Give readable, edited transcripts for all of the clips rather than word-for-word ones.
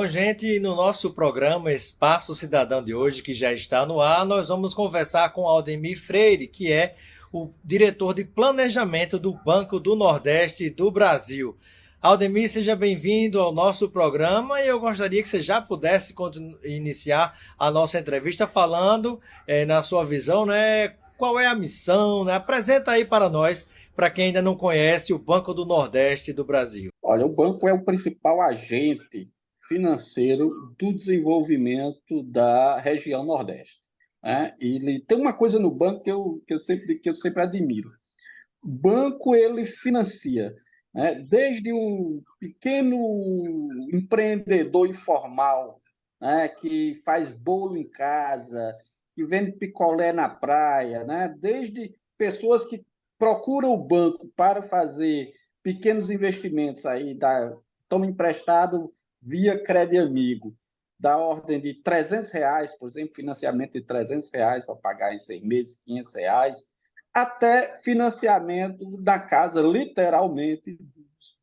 Bom, gente, no nosso programa Espaço Cidadão de hoje, que já está no ar, nós vamos conversar com Aldemir Freire, que é o diretor de planejamento do Banco do Nordeste do Brasil. Aldemir, seja bem-vindo ao nosso programa e eu gostaria que você já pudesse iniciar a nossa entrevista falando, na sua visão, né, qual é a missão, né? Apresenta aí para nós, para quem ainda não conhece, o Banco do Nordeste do Brasil. Olha, o banco é o principal agente financeiro do desenvolvimento da região Nordeste, né? E ele tem uma coisa no banco que eu sempre admiro. O banco ele financia, né? Desde um pequeno empreendedor informal, né? Que faz bolo em casa, que vende picolé na praia, né? Desde pessoas que procuram o banco para fazer pequenos investimentos aí, toma emprestado via Crédito Amigo, da ordem de R$ 300, por exemplo, financiamento de R$ 300 para pagar em 6 meses, R$ 500, até financiamento da casa, literalmente,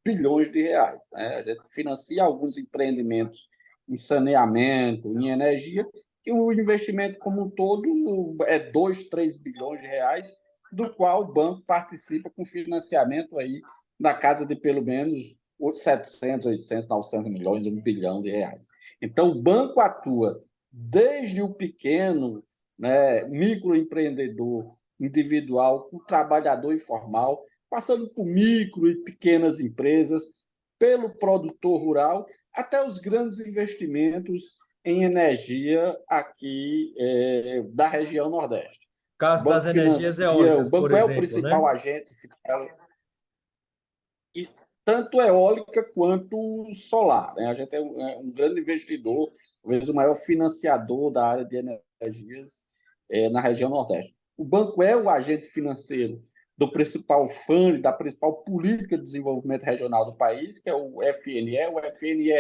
bilhões de reais, né? A gente financia alguns empreendimentos em saneamento, em energia, e o investimento como um todo é 2, 3 bilhões de reais, do qual o banco participa com financiamento aí na casa de pelo menos 700, 800, 900 milhões, 1 bilhão de reais. Então, o banco atua desde o pequeno, né, microempreendedor individual, o trabalhador informal, passando por micro e pequenas empresas, pelo produtor rural, até os grandes investimentos em energia aqui da região Nordeste. Caso das energias O eólicas, por banco é o exemplo, né? principal agente fiscal, e tanto eólica quanto solar, né? A gente é um grande investidor, talvez o maior financiador da área de energias na região Nordeste. O banco é o agente financeiro do principal fundo, da principal política de desenvolvimento regional do país, que é o FNE. O FNE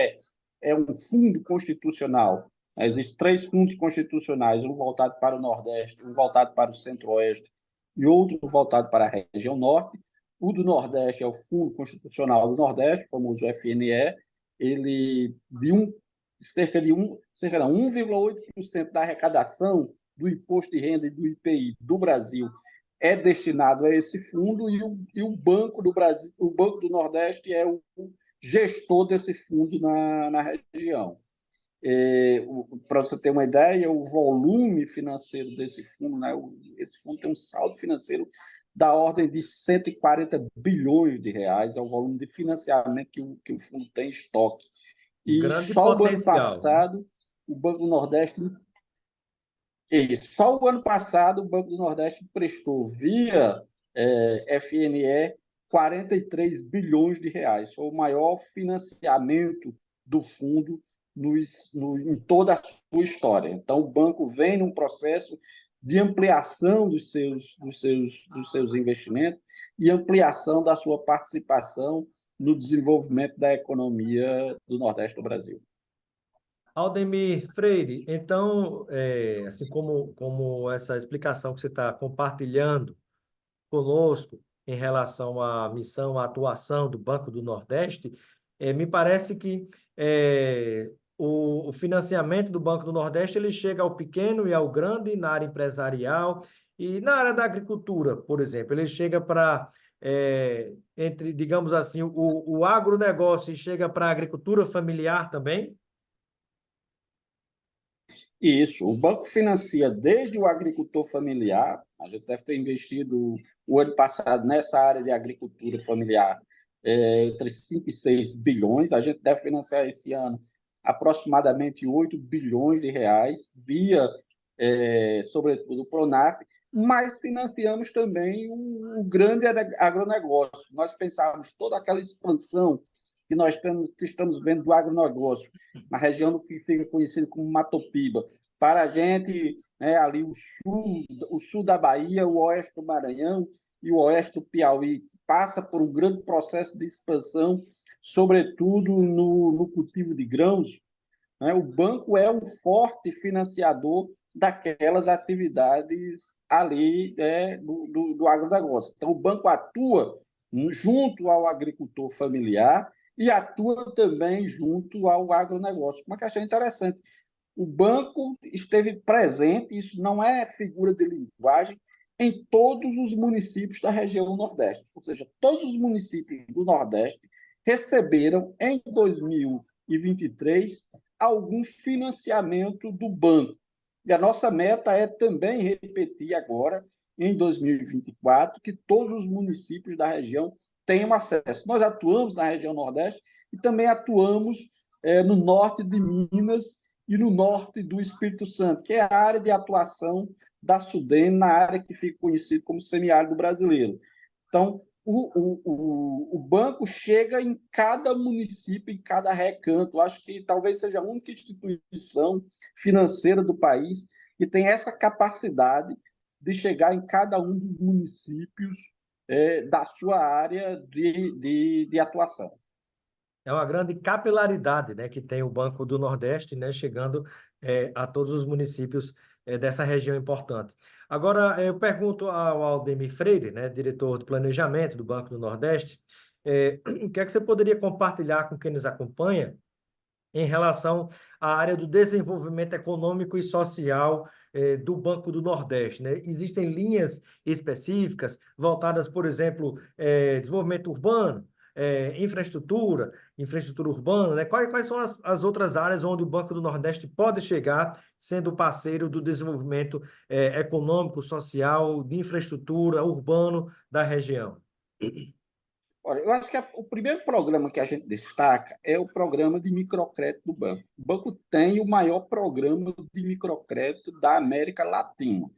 é um fundo constitucional. Existem 3 fundos constitucionais, um voltado para o Nordeste, um voltado para o Centro-Oeste e outro voltado para a região Norte. O do Nordeste é o Fundo Constitucional do Nordeste, famoso FNE. Ele, cerca de 1,8% da arrecadação do imposto de renda e do IPI do Brasil é destinado a esse fundo, e o Banco do Brasil, o Banco do Nordeste é o gestor desse fundo na região. Para você ter uma ideia, o volume financeiro desse fundo, né, esse fundo tem um saldo financeiro da ordem de 140 bilhões de reais, é o volume de financiamento que o fundo tem em estoque. E Grande só o ano potencial, né? passado, o Banco do Nordeste, só o ano passado, o Banco do Nordeste prestou via FNE 43 bilhões de reais. Foi o maior financiamento do fundo em toda a sua história. Então, o banco vem num processo de ampliação dos seus investimentos e ampliação da sua participação no desenvolvimento da economia do Nordeste do Brasil. Aldemir Freire, então, assim como essa explicação que você está compartilhando conosco em relação à missão, à atuação do Banco do Nordeste, me parece que o financiamento do Banco do Nordeste ele chega ao pequeno e ao grande na área empresarial e na área da agricultura, por exemplo. Ele chega para, entre, digamos assim, o agronegócio e chega para a agricultura familiar também. Isso, o banco financia desde o agricultor familiar. A gente deve ter investido o ano passado nessa área de agricultura familiar entre 5 e 6 bilhões. A gente deve financiar esse ano aproximadamente 8 bilhões de reais, via, sobretudo, o Pronaf, mas financiamos também o grande agronegócio. Nós pensávamos toda aquela expansão que nós estamos vendo do agronegócio na região que fica conhecida como Matopiba. Para a gente, né, ali o sul da Bahia, o oeste do Maranhão e o oeste do Piauí, que passa por um grande processo de expansão, sobretudo no cultivo de grãos, né? O banco é um forte financiador daquelas atividades ali, do agronegócio. Então, o banco atua junto ao agricultor familiar e atua também junto ao agronegócio. Uma questão interessante. O banco esteve presente, isso não é figura de linguagem, em todos os municípios da região Nordeste. Ou seja, todos os municípios do Nordeste receberam, em 2023, algum financiamento do banco. E a nossa meta é também repetir agora, em 2024, que todos os municípios da região tenham acesso. Nós atuamos na região Nordeste e também atuamos no norte de Minas e no norte do Espírito Santo, que é a área de atuação da SUDEM, na área que fica conhecida como semiárido brasileiro. Então, o banco chega em cada município, em cada recanto. Acho que talvez seja a única instituição financeira do país que tem essa capacidade de chegar em cada um dos municípios da sua área de atuação. É uma grande capilaridade, né, que tem o Banco do Nordeste, né, chegando a todos os municípios dessa região importante. Agora, eu pergunto ao Aldemir Freire, né, diretor de planejamento do Banco do Nordeste, o que é que você poderia compartilhar com quem nos acompanha em relação à área do desenvolvimento econômico e social do Banco do Nordeste, né? Existem linhas específicas voltadas, por exemplo, desenvolvimento urbano, infraestrutura urbana, né? Quais são as outras áreas onde o Banco do Nordeste pode chegar sendo parceiro do desenvolvimento econômico, social, de infraestrutura urbano da região? Olha, eu acho que o primeiro programa que a gente destaca é o programa de microcrédito do banco. O banco tem o maior programa de microcrédito da América Latina.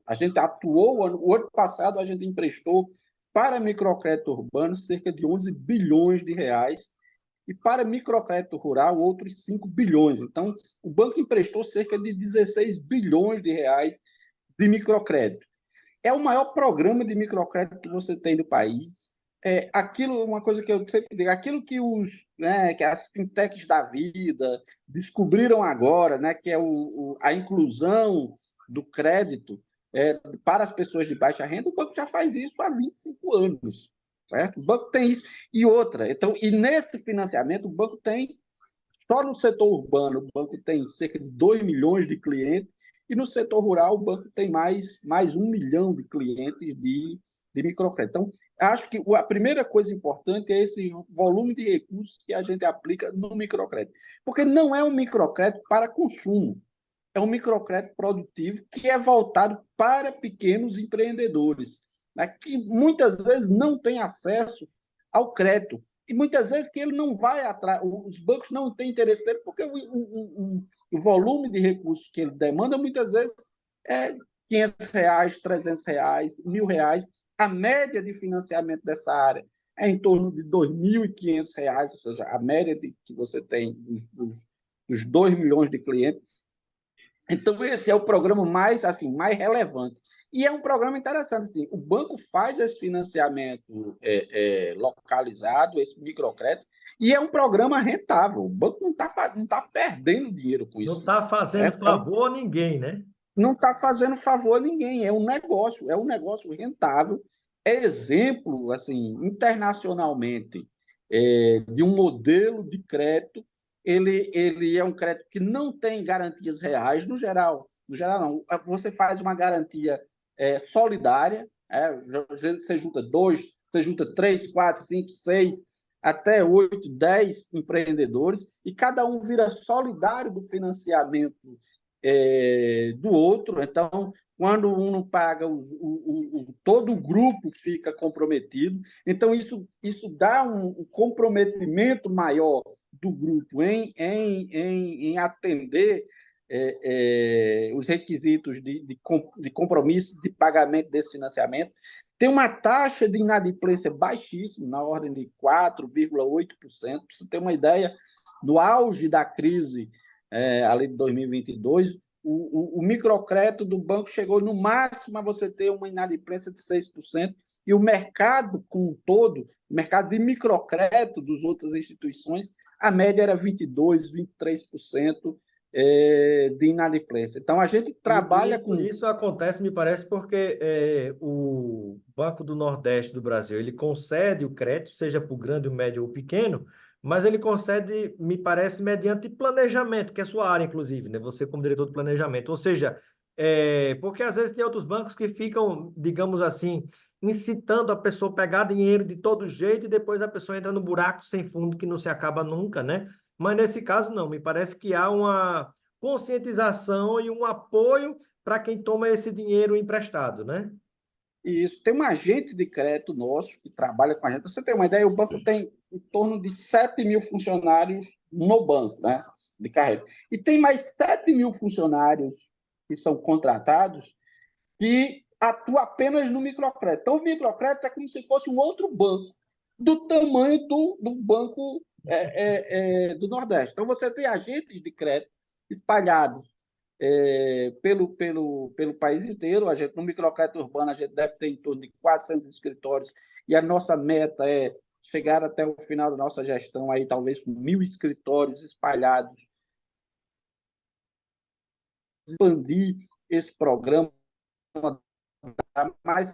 A gente atuou, o ano passado, a gente emprestou para microcrédito urbano cerca de 11 bilhões de reais e para microcrédito rural outros 5 bilhões. Então, o banco emprestou cerca de 16 bilhões de reais de microcrédito. É o maior programa de microcrédito que você tem no país. Uma coisa que eu sempre digo, aquilo que que as fintechs da vida descobriram agora, né, que é a inclusão do crédito para as pessoas de baixa renda, o banco já faz isso há 25 anos, certo? O banco tem isso. E outra, então, e nesse financiamento, o banco tem, só no setor urbano, o banco tem cerca de 2 milhões de clientes, e no setor rural, o banco tem mais 1 milhão de clientes de microcrédito. Então, acho que a primeira coisa importante é esse volume de recursos que a gente aplica no microcrédito. Porque não é um microcrédito para consumo, é um microcrédito produtivo que é voltado para pequenos empreendedores, né, que muitas vezes não têm acesso ao crédito. E muitas vezes que ele não vai atrás, os bancos não têm interesse dele, porque o volume de recursos que ele demanda muitas vezes é R$ 500, R$ 300, R$ 1.000. A média de financiamento dessa área é em torno de R$ 2.500, ou seja, a média que você tem dos 2 milhões de clientes. Então, esse é o programa mais relevante. E é um programa interessante. Assim, o banco faz esse financiamento localizado, esse microcrédito, e é um programa rentável. O banco não tá perdendo dinheiro com Não isso. está fazendo favor a ninguém, né? Não está fazendo favor a ninguém. É um negócio rentável. É exemplo, assim, internacionalmente, de um modelo de crédito. Ele é um crédito que não tem garantias reais, no geral. No geral, não. Você faz uma garantia solidária, você junta dois, você junta 3, 4, 5, 6, até 8, 10 empreendedores, e cada um vira solidário do financiamento do outro. Então, quando um não paga, todo o grupo fica comprometido. Então, isso dá um comprometimento maior do grupo em atender os requisitos de compromisso de pagamento desse financiamento. Tem uma taxa de inadimplência baixíssima, na ordem de 4,8%. Para você ter uma ideia, no auge da crise, ali de 2022, o microcrédito do banco chegou no máximo a você ter uma inadimplência de 6%, e o mercado como um todo, o mercado de microcrédito das outras instituições, a média era 22%, 23% de inadimplência. Então, a gente trabalha com... Isso acontece, me parece, porque o Banco do Nordeste do Brasil, ele concede o crédito, seja para o grande, o médio ou o pequeno, mas ele concede, me parece, mediante planejamento, que é sua área, inclusive, né? Você como diretor de planejamento. Ou seja, porque às vezes tem outros bancos que ficam, digamos assim, incitando a pessoa a pegar dinheiro de todo jeito e depois a pessoa entra no buraco sem fundo que não se acaba nunca, né? Mas nesse caso, não. Me parece que há uma conscientização e um apoio para quem toma esse dinheiro emprestado, né? E isso tem um agente de crédito nosso que trabalha com a gente. Você tem uma ideia, o banco tem em torno de 7 mil funcionários no banco, né, de carreira. E tem mais 7 mil funcionários que são contratados que atuam apenas no microcrédito. Então, o microcrédito é como se fosse um outro banco, do tamanho do Banco do Nordeste. Então, você tem agentes de crédito espalhados pelo país inteiro. A gente, no microcrédito urbano, a gente deve ter em torno de 400 escritórios, e a nossa meta é chegar até o final da nossa gestão, aí talvez com 1.000 escritórios espalhados, expandir esse programa, dar mais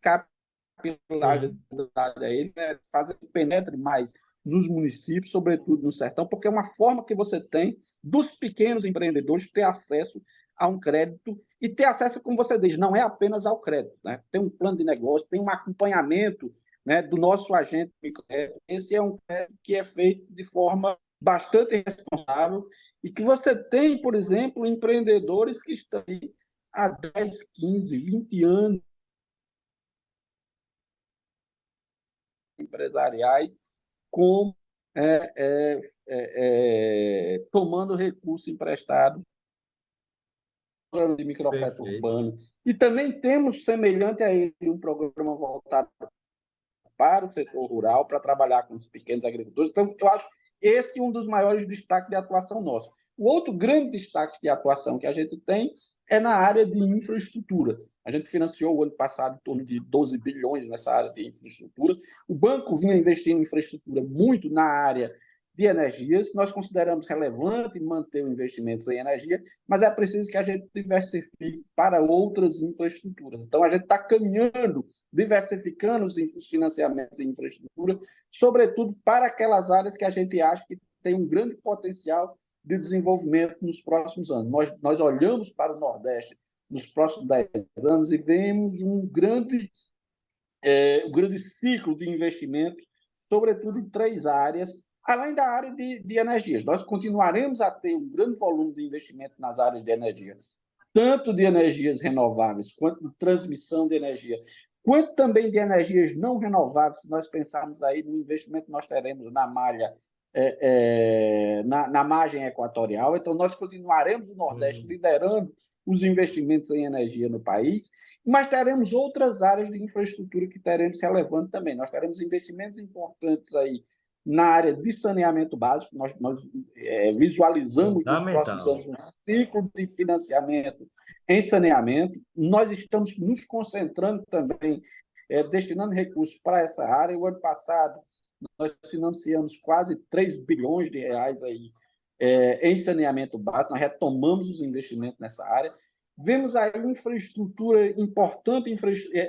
capilaridade Sim, a ele, né? Fazer que penetre mais nos municípios, sobretudo no sertão, porque é uma forma que você tem dos pequenos empreendedores ter acesso a um crédito e ter acesso, como você diz, não é apenas ao crédito, né? Tem um plano de negócio, tem um acompanhamento, né, do nosso agente de crédito. Esse é um crédito que é feito de forma bastante responsável e que você tem, por exemplo, empreendedores que estão aí há 10, 15, 20 anos empresariais como tomando recurso emprestado de microcrédito perfeito. urbano. E também temos, semelhante a ele, um programa voltado para o setor rural, para trabalhar com os pequenos agricultores. Então, eu acho esse um dos maiores destaques de atuação nosso. O outro grande destaque de atuação que a gente tem é na área de infraestrutura. A gente financiou o ano passado em torno de 12 bilhões nessa área de infraestrutura. O banco vinha investindo em infraestrutura muito na área de energias. Nós consideramos relevante manter o investimento em energia, mas é preciso que a gente diversifique para outras infraestruturas. Então, a gente está caminhando, diversificando os financiamentos em infraestrutura, sobretudo para aquelas áreas que a gente acha que tem um grande potencial de desenvolvimento nos próximos anos. Nós olhamos para o Nordeste nos próximos 10 anos e vemos um grande ciclo de investimentos, sobretudo em três áreas, além da área de energias. Nós continuaremos a ter um grande volume de investimento nas áreas de energia, tanto de energias renováveis, quanto de transmissão de energia, quanto também de energias não renováveis. Se nós pensarmos aí no investimento que nós teremos na malha, na margem equatorial, então nós continuaremos o Nordeste liderando os investimentos em energia no país, mas teremos outras áreas de infraestrutura que teremos relevante também. Nós teremos investimentos importantes aí na área de saneamento básico. Nós visualizamos nos próximos Fundamental. anos um ciclo de financiamento em saneamento. Nós estamos nos concentrando também, destinando recursos para essa área. O ano passado, nós financiamos quase 3 bilhões de reais aí, em saneamento básico. Nós retomamos os investimentos nessa área. Vemos aí infraestrutura importante,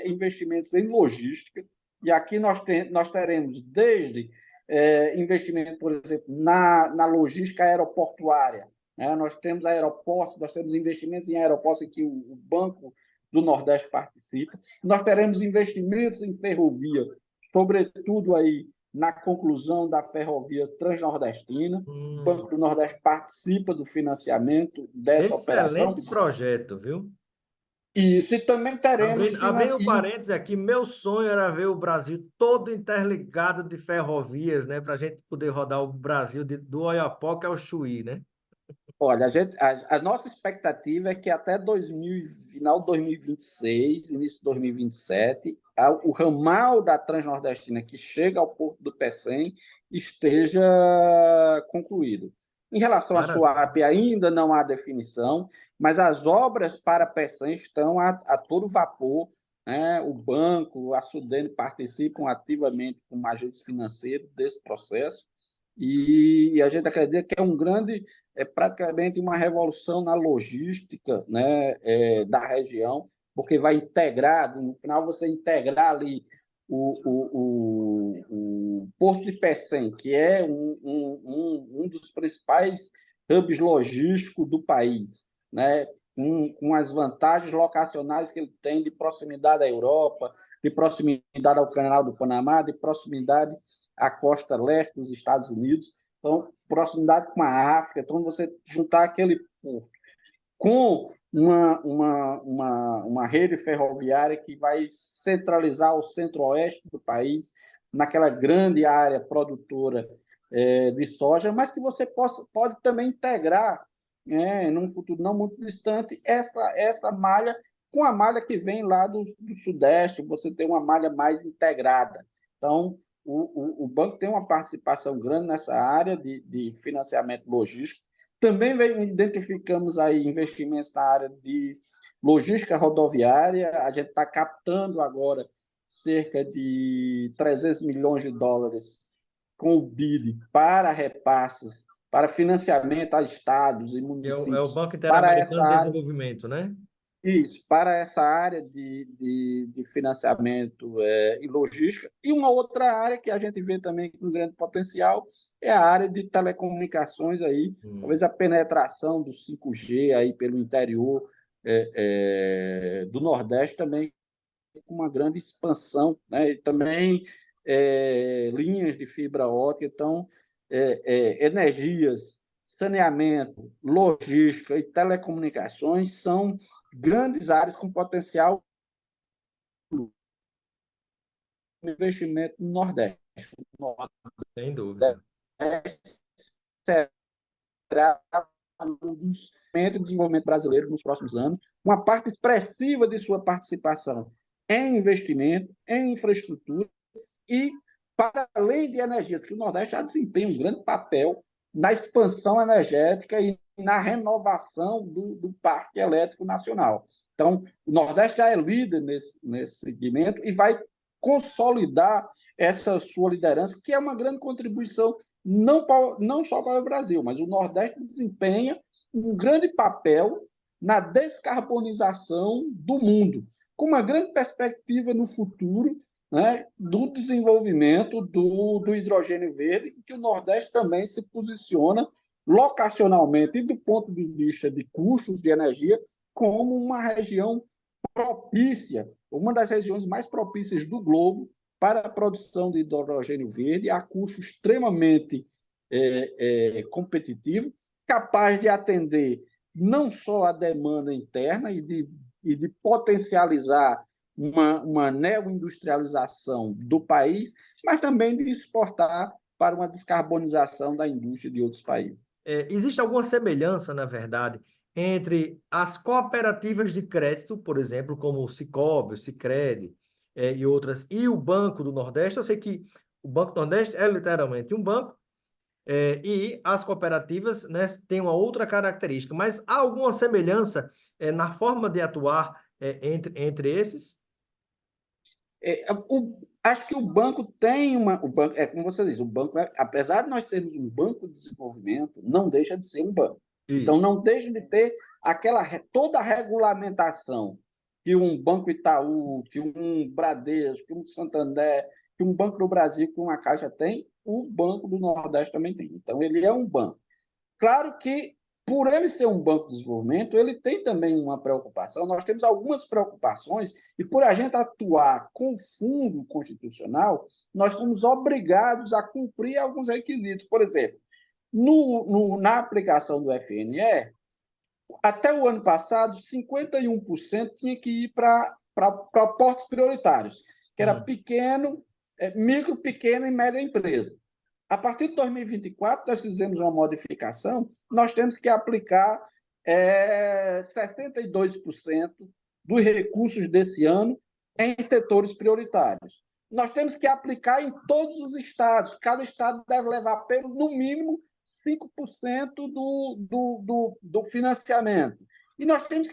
investimentos em logística, e aqui nós teremos desde investimento, por exemplo, na logística aeroportuária, né? Nós temos aeroportos, nós temos investimentos em aeroportos em que o Banco do Nordeste participa. Nós teremos investimentos em ferrovia, sobretudo aí na conclusão da ferrovia transnordestina. O Banco do Nordeste participa do financiamento dessa operação. Excelente projeto, viu? Isso, e também teremos Abrindo um parênteses aqui, meu sonho era ver o Brasil todo interligado de ferrovias, né? Para a gente poder rodar o Brasil do Oiapoque ao Chuí, né? olha, a nossa expectativa é que até final de 2026, início de 2027, o ramal da Transnordestina que chega ao Porto do Pecém esteja concluído. Em relação à Maravilha. SUAP, ainda não há definição, mas as obras para Pecém estão a todo vapor, né? O banco, a Sudene participam ativamente como agentes financeiros desse processo, e a gente acredita que é praticamente uma revolução na logística, né, da região, porque vai integrar, no final você integrar ali o Porto de Pecém, que é um dos principais hubs logísticos do país, né? Com as vantagens locacionais que ele tem de proximidade à Europa, de proximidade ao Canal do Panamá, de proximidade à costa leste dos Estados Unidos, então, proximidade com a África. Então, você juntar aquele porto com uma rede ferroviária que vai centralizar o centro-oeste do país, naquela grande área produtora de soja, mas que você pode também integrar, num futuro não muito distante, essa malha com a malha que vem lá do Sudeste, você tem uma malha mais integrada. Então, o banco tem uma participação grande nessa área de financiamento logístico. Também identificamos aí investimentos na área de logística rodoviária. A gente está captando agora cerca de 300 milhões de dólares com o BID para repasses, para financiamento a estados e É o municípios Banco para essa Interamericano de área. Desenvolvimento, né? Isso, para essa área de financiamento e logística. E uma outra área que a gente vê também com grande potencial é a área de telecomunicações, aí, talvez a penetração do 5G aí pelo interior do Nordeste também com uma grande expansão, né? E também linhas de fibra ótica. Então, energias, saneamento, logística e telecomunicações são grandes áreas com potencial de investimento no Nordeste. O Sem dúvida. Nordeste será um dos centros de desenvolvimento brasileiro nos próximos anos, uma parte expressiva de sua participação em investimento, em infraestrutura e, para além de energias, que o Nordeste já desempenha um grande papel na expansão energética e na renovação do parque elétrico nacional. Então, o Nordeste já é líder nesse segmento e vai consolidar essa sua liderança, que é uma grande contribuição não só para o Brasil, mas o Nordeste desempenha um grande papel na descarbonização do mundo, com uma grande perspectiva no futuro, né, do desenvolvimento do hidrogênio verde, que o Nordeste também se posiciona locacionalmente e do ponto de vista de custos de energia como uma região propícia, uma das regiões mais propícias do globo para a produção de hidrogênio verde a custo extremamente competitivo, capaz de atender não só a demanda interna e de potencializar uma neoindustrialização do país, mas também de exportar para uma descarbonização da indústria de outros países. Existe alguma semelhança, na verdade, entre as cooperativas de crédito, por exemplo, como o Sicoob, o Sicredi, e outras, e o Banco do Nordeste? Eu sei que o Banco do Nordeste é literalmente um banco, e as cooperativas, né, têm uma outra característica, mas há alguma semelhança na forma de atuar entre esses? Acho que o banco tem o banco, como você diz, o banco, apesar de nós termos um banco de desenvolvimento, não deixa de ser um banco. Então, Isso. não deixa de ter toda a regulamentação que um Banco Itaú, que um Bradesco, que um Santander, que um Banco do Brasil, que uma Caixa tem, o Banco do Nordeste também tem. Então, ele é um banco. Claro que, por ele ser um banco de desenvolvimento, ele tem também uma preocupação. Nós temos algumas preocupações, e por a gente atuar com fundo constitucional, nós somos obrigados a cumprir alguns requisitos. Por exemplo, na aplicação do FNE, até o ano passado, 51% tinha que ir para portos prioritários, que era pequeno, micro, pequena e média empresa. A partir de 2024, nós fizemos uma modificação, nós temos que aplicar 72% dos recursos desse ano em setores prioritários. Nós temos que aplicar em todos os estados. Cada estado deve levar, no mínimo, 5% do financiamento. E nós temos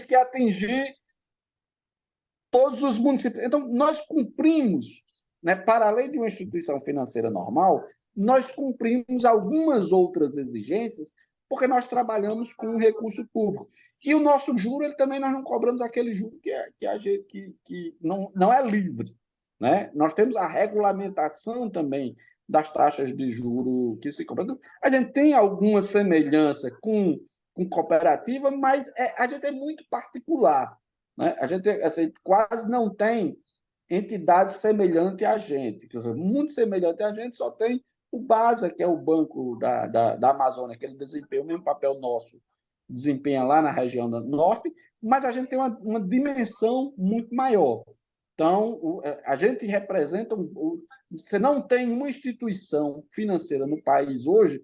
que atingir todos os municípios. Então, nós cumprimos, né, para além de uma instituição financeira normal, nós cumprimos algumas outras exigências porque nós trabalhamos com recurso público. E o nosso juro, ele também nós não cobramos aquele juro que não é livre, né? Nós temos a regulamentação também das taxas de juro que se cobram. Então, a gente tem alguma semelhança com cooperativa, mas a gente é muito particular, né? A gente assim, quase não tem entidade semelhante a gente. Muito semelhante a gente só tem o BASA, que é o Banco da Amazônia, que ele desempenha o mesmo papel nosso, desempenha lá na região do norte, mas a gente tem uma dimensão muito maior. Então, a gente representa. Você não tem uma instituição financeira no país hoje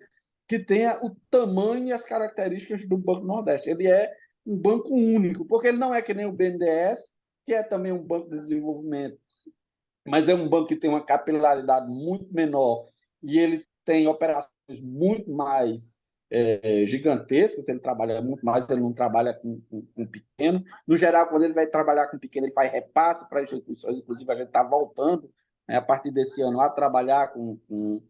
que tenha o tamanho e as características do Banco Nordeste. Ele é um banco único, porque ele não é que nem o BNDES, que é também um banco de desenvolvimento, mas é um banco que tem uma capilaridade muito menor e ele tem operações muito mais gigantescas, ele trabalha muito mais, ele não trabalha com pequeno. No geral, quando ele vai trabalhar com pequeno, ele faz repasse para instituições, inclusive a gente está voltando, né, a partir desse ano, a trabalhar com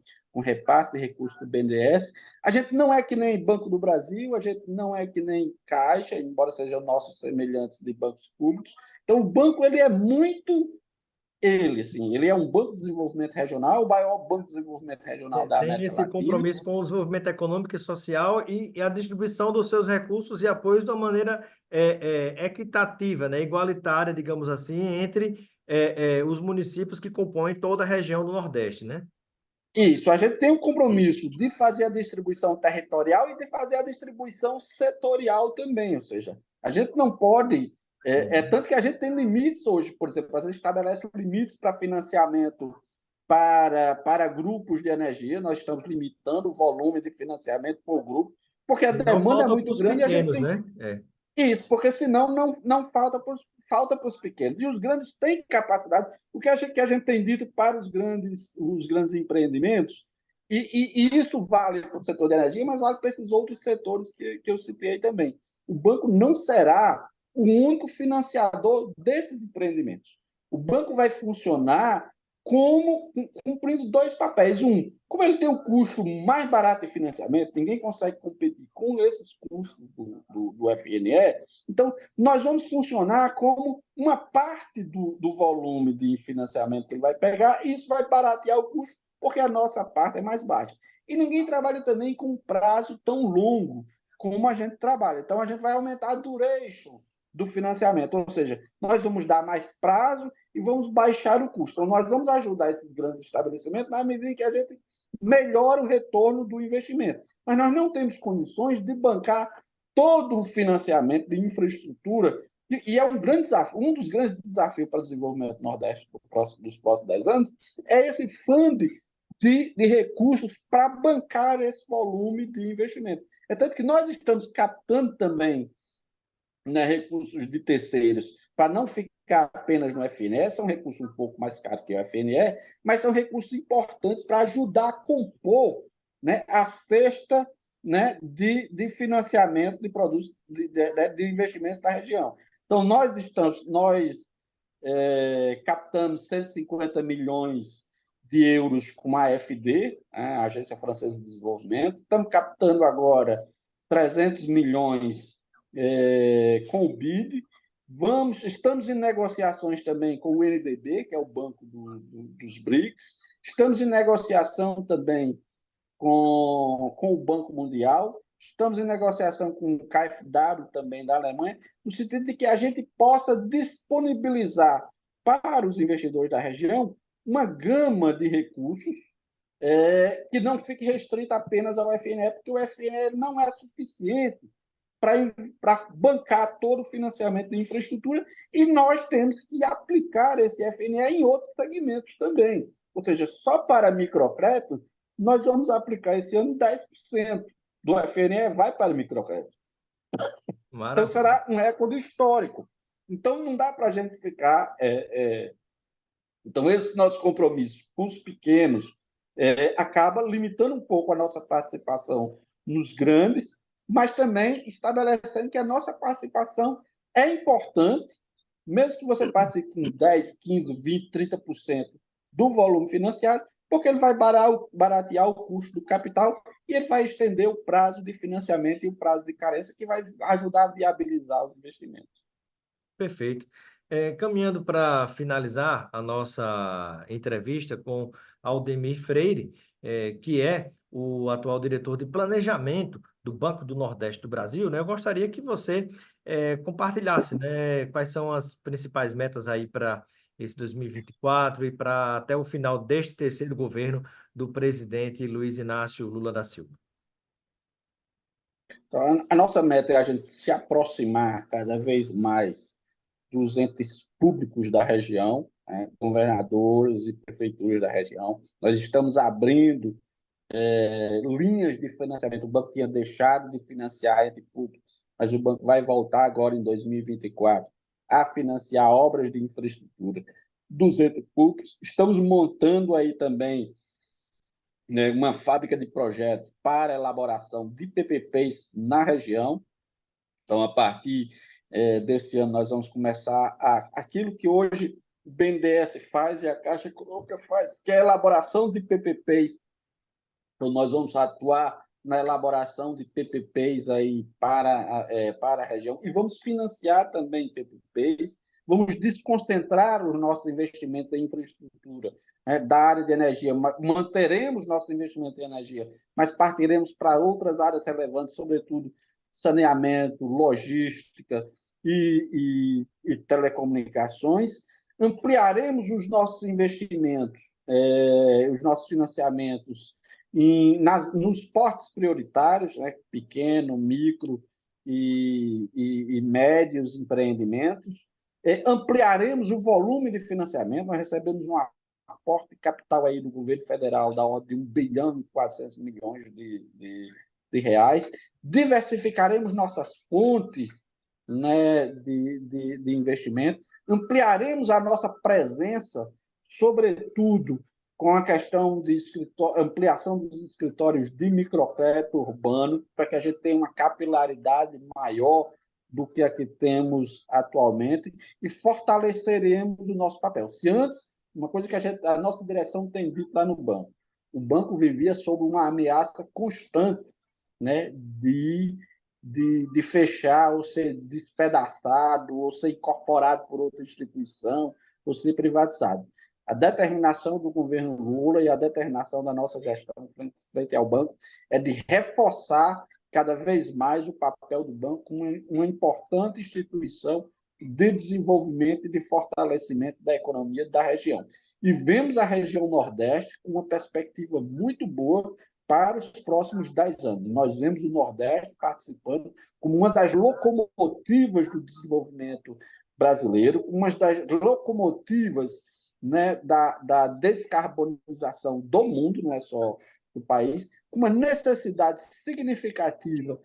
repasse de recursos do BNDES. A gente não é que nem Banco do Brasil, a gente não é que nem Caixa, embora sejam nossos semelhantes de bancos públicos. Então, o banco ele é muito ele é um banco de desenvolvimento regional, o maior banco de desenvolvimento regional da Tem América esse Latina. compromisso com o desenvolvimento econômico e social e a distribuição dos seus recursos e apoios de uma maneira equitativa, né, igualitária, digamos assim, entre os municípios que compõem toda a região do Nordeste, né? Isso, a gente tem o compromisso de fazer a distribuição territorial e de fazer a distribuição setorial também, ou seja, a gente não pode. Tanto que a gente tem limites hoje, por exemplo, a gente estabelece limites para financiamento para grupos de energia, nós estamos limitando o volume de financiamento por grupo, porque a Não demanda é falta para muito os grande e a gente pequenos, tem. né? Isso, porque senão não falta para os pequenos. E os grandes têm capacidade. O que a gente tem dito para os grandes empreendimentos, e isso vale para o setor de energia, mas vale para esses outros setores que eu citei também. O banco não será o único financiador desses empreendimentos. O banco vai funcionar como cumprindo dois papéis. Um, como ele tem o custo mais barato de financiamento, ninguém consegue competir com esses custos do FNE, então nós vamos funcionar como uma parte do volume de financiamento que ele vai pegar, e isso vai baratear o custo, porque a nossa parte é mais baixa. E ninguém trabalha também com um prazo tão longo como a gente trabalha. Então, a gente vai aumentar a duration do financiamento, ou seja, nós vamos dar mais prazo e vamos baixar o custo. Então, nós vamos ajudar esses grandes estabelecimentos na medida em que a gente melhora o retorno do investimento. Mas nós não temos condições de bancar todo o financiamento de infraestrutura, e é um grande desafio, um dos grandes desafios para o desenvolvimento do Nordeste dos próximos 10 anos, é esse fundo de recursos para bancar esse volume de investimento. É tanto que nós estamos captando também, né, recursos de terceiros, para não ficar apenas no FNE, são recursos um pouco mais caros que o FNE, mas são recursos importantes para ajudar a compor, né, a cesta, né, de financiamento de produtos, de investimentos da região. Então, nós captamos 150 milhões de euros com a AFD, a Agência Francesa de Desenvolvimento, estamos captando agora 300 milhões com o BID. Estamos em negociações também com o NDB, que é o Banco dos BRICS. Estamos em negociação também com o Banco Mundial. Estamos em negociação com o KfW também da Alemanha, no sentido de que a gente possa disponibilizar para os investidores da região uma gama de recursos que não fique restrita apenas ao FNE, porque o FNE não é suficiente para bancar todo o financiamento de infraestrutura, e nós temos que aplicar esse FNE em outros segmentos também. Ou seja, só para microcrédito, nós vamos aplicar esse ano 10% do FNE vai para microcrédito. Então, será um recorde histórico. Então, não dá para a gente ficar... Então, esse nosso compromisso com os pequenos acaba limitando um pouco a nossa participação nos grandes, mas também estabelecendo que a nossa participação é importante, mesmo que você passe com 10, 15, 20, 30% do volume financiado, porque ele vai baratear o custo do capital e ele vai estender o prazo de financiamento e o prazo de carência, que vai ajudar a viabilizar os investimentos. Perfeito. Caminhando para finalizar a nossa entrevista com Aldemir Freire, que é o atual diretor de planejamento do Banco do Nordeste do Brasil, né? Eu gostaria que você compartilhasse, né, quais são as principais metas aí para esse 2024 e para até o final deste terceiro governo do presidente Luiz Inácio Lula da Silva. Então, a nossa meta é a gente se aproximar cada vez mais dos entes públicos da região, né, governadores e prefeituras da região. Nós estamos abrindo linhas de financiamento. O banco tinha deixado de financiar entes públicos, mas o banco vai voltar agora em 2024 a financiar obras de infraestrutura dos entes públicos. Estamos montando aí também, né, uma fábrica de projetos para elaboração de PPPs na região. Então, a partir desse ano, nós vamos começar aquilo que hoje o BNDES faz e a Caixa Econômica faz, que é a elaboração de PPPs. Então, nós vamos atuar na elaboração de PPPs aí para a região e vamos financiar também PPPs. Vamos desconcentrar os nossos investimentos em infraestrutura, né, da área de energia. Manteremos nossos investimentos em energia, mas partiremos para outras áreas relevantes, sobretudo saneamento, logística e telecomunicações. Ampliaremos os nossos investimentos, os nossos financiamentos nos portos prioritários, né, pequeno, micro e médios empreendimentos. Ampliaremos o volume de financiamento. Nós recebemos um aporte de capital aí do governo federal da ordem de 1 bilhão e 400 milhões de reais. Diversificaremos nossas fontes, né, de investimento. Ampliaremos a nossa presença, sobretudo com a questão de ampliação dos escritórios de microcrédito urbano, para que a gente tenha uma capilaridade maior do que a que temos atualmente, e fortaleceremos o nosso papel. Se antes, uma coisa que a nossa direção tem dito lá no banco, o banco vivia sob uma ameaça constante, né, de fechar, ou ser despedaçado, ou ser incorporado por outra instituição, ou ser privatizado. A determinação do governo Lula e a determinação da nossa gestão frente ao banco é de reforçar cada vez mais o papel do banco como uma importante instituição de desenvolvimento e de fortalecimento da economia da região. E vemos a região Nordeste com uma perspectiva muito boa para os próximos 10 anos. Nós vemos o Nordeste participando como uma das locomotivas do desenvolvimento brasileiro, uma das locomotivas, né, da descarbonização do mundo, não é só do país, com uma necessidade significativa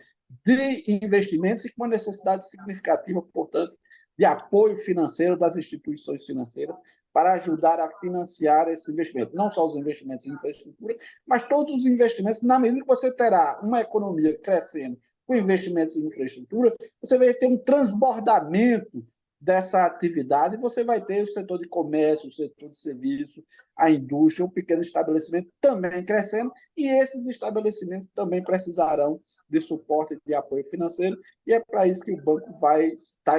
de investimentos e com uma necessidade significativa, portanto, de apoio financeiro das instituições financeiras para ajudar a financiar esse investimento. Não só os investimentos em infraestrutura, mas todos os investimentos. Na medida que você terá uma economia crescendo com investimentos em infraestrutura, você vai ter um transbordamento dessa atividade, você vai ter o setor de comércio, o setor de serviço, a indústria, o pequeno estabelecimento também crescendo, e esses estabelecimentos também precisarão de suporte e de apoio financeiro, e é para isso que o banco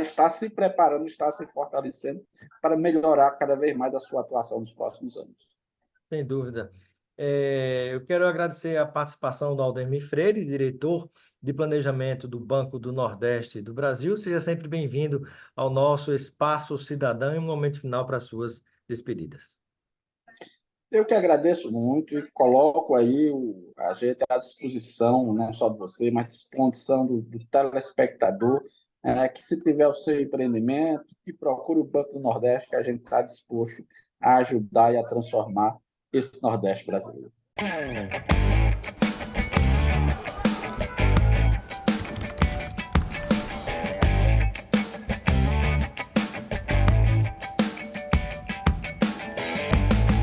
está se preparando, está se fortalecendo para melhorar cada vez mais a sua atuação nos próximos anos. Sem dúvida. Eu quero agradecer a participação do Aldemir Freire, diretor de planejamento do Banco do Nordeste do Brasil. Seja sempre bem-vindo ao nosso Espaço Cidadão e um momento final para suas despedidas. Eu que agradeço muito e coloco aí a gente à disposição, não só de você, mas à disposição do telespectador, que se tiver o seu empreendimento, que procure o Banco do Nordeste, que a gente está disposto a ajudar e a transformar esse Nordeste brasileiro.